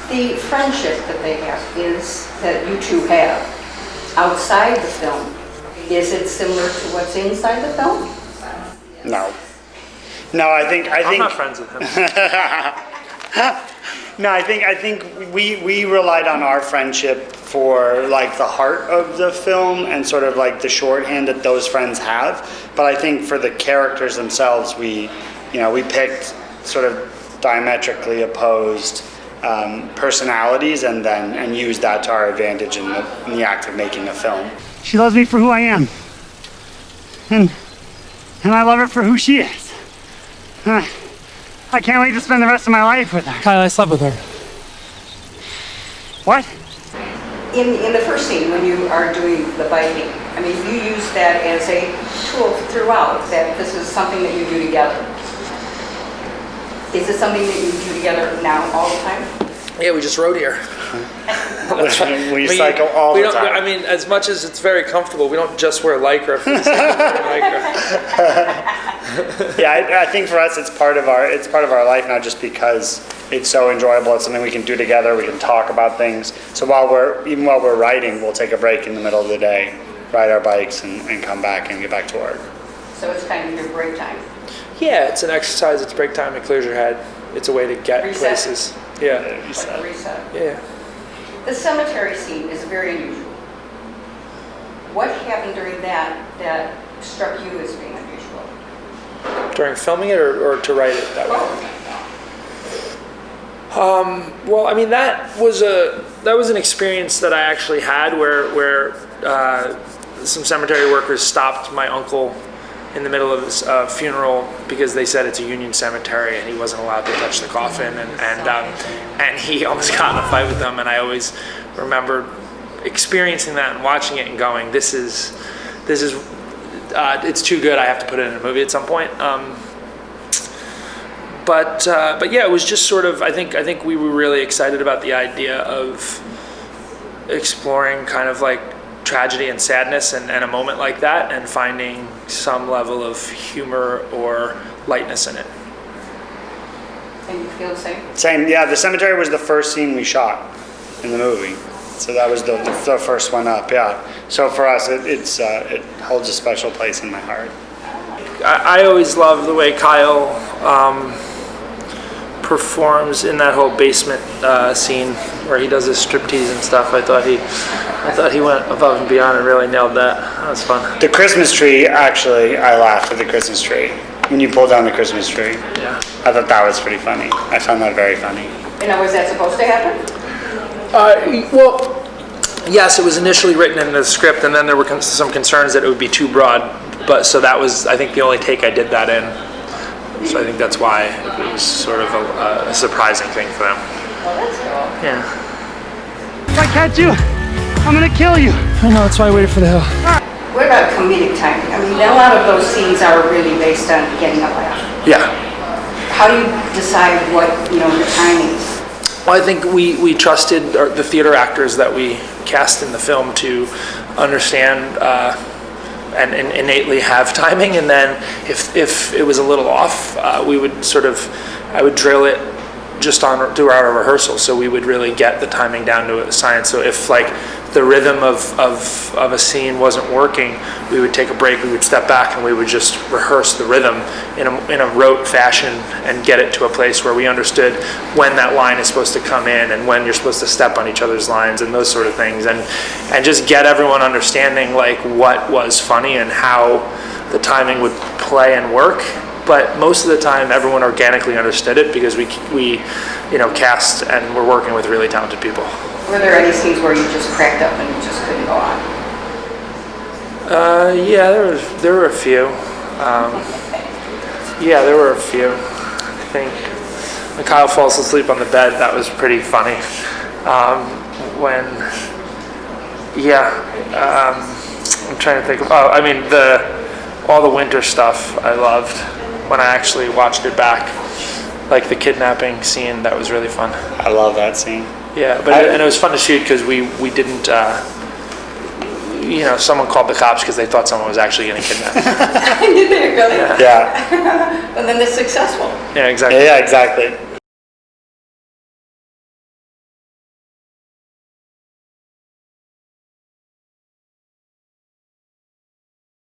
The friendship that they have that you two have outside the film, is it similar to what's inside the film? No. No, I think I'm not friends with him. No, I think we relied on our friendship for like the heart of the film and sort of like the shorthand that those friends have. But I think for the characters themselves, we picked sort of diametrically opposed personalities and used that to our advantage in the act of making a film. She loves me for who I am, and I love her for who she is. I can't wait to spend the rest of my life with her. Kyle, I slept with her. What? In the first scene, when you are doing the biking, I mean, you use that as a tool throughout, that this is something that you do together. Is it something that you do together now all the time? Yeah, we just rode here. We cycle all the time. I mean, as much as it's very comfortable, we don't just wear Lycra for the sake of wearing Lycra. Yeah, I think for us it's part of our life now, just because it's so enjoyable. It's something we can do together. We can talk about things. So while we're riding, we'll take a break in the middle of the day, ride our bikes, and come back and get back to work. So it's kind of your break time. Yeah, it's an exercise. It's break time. It clears your head. It's a way to get Reset. places. Yeah. Like a reset. Yeah. The cemetery scene is very unusual. What happened during that struck you as being unusual? During filming it or to write it that way? Well, I mean, that was an experience that I actually had where some cemetery workers stopped my uncle in the middle of his funeral because they said it's a Union cemetery and he wasn't allowed to touch the coffin, and he almost got in a fight with them. And I always remember experiencing that and watching it and going, this is it's too good. I have to put it in a movie at some point. But yeah, it was just sort of, I think we were really excited about the idea of exploring kind of like tragedy and sadness and a moment like that, and finding some level of humor or lightness in it. And you feel the same? Same, yeah. The cemetery was the first scene we shot in the movie, so that was the first one up. Yeah. So for us, it holds a special place in my heart. I always love the way Kyle performs in that whole basement scene where he does his striptease and stuff. I thought he went above and beyond and really nailed that. That was fun. The Christmas tree, actually, I laughed at the Christmas tree. When you pulled down the Christmas tree. Yeah. I thought that was pretty funny. I found that very funny. And was that supposed to happen? Well, yes, it was initially written in the script, and then there were some concerns that it would be too broad. But so that was, I think, the only take I did that in. So I think that's why it was sort of a surprising thing for them. Well, that's cool. Yeah. If I catch you, I'm gonna kill you. I know, that's why I waited for the hill. What about comedic timing? I mean, a lot of those scenes are really based on getting a laugh. Yeah. How do you decide what, the timings? Well, I think we trusted the theater actors that we cast in the film to understand and innately have timing, and then if it was a little off, I would drill it just throughout our rehearsal, so we would really get the timing down to a science. So if like the rhythm of a scene wasn't working, we would take a break, we would step back, and we would just rehearse the rhythm in a rote fashion and get it to a place where we understood when that line is supposed to come in and when you're supposed to step on each other's lines and those sort of things, and just get everyone understanding like what was funny and how the timing would play and work. But most of the time, everyone organically understood it because we cast and we're working with really talented people. Were there any scenes where you just cracked up and you just couldn't go on? Yeah, there were a few. There were a few. I think when Kyle falls asleep on the bed, that was pretty funny. I'm trying to think of. All the winter stuff I loved. When I actually watched it back, like the kidnapping scene, that was really fun. I love that scene. Yeah, and it was fun to shoot because we didn't, someone called the cops because they thought someone was actually getting kidnapped. Did they really? Yeah. And then they're successful. Yeah, exactly. Yeah, exactly.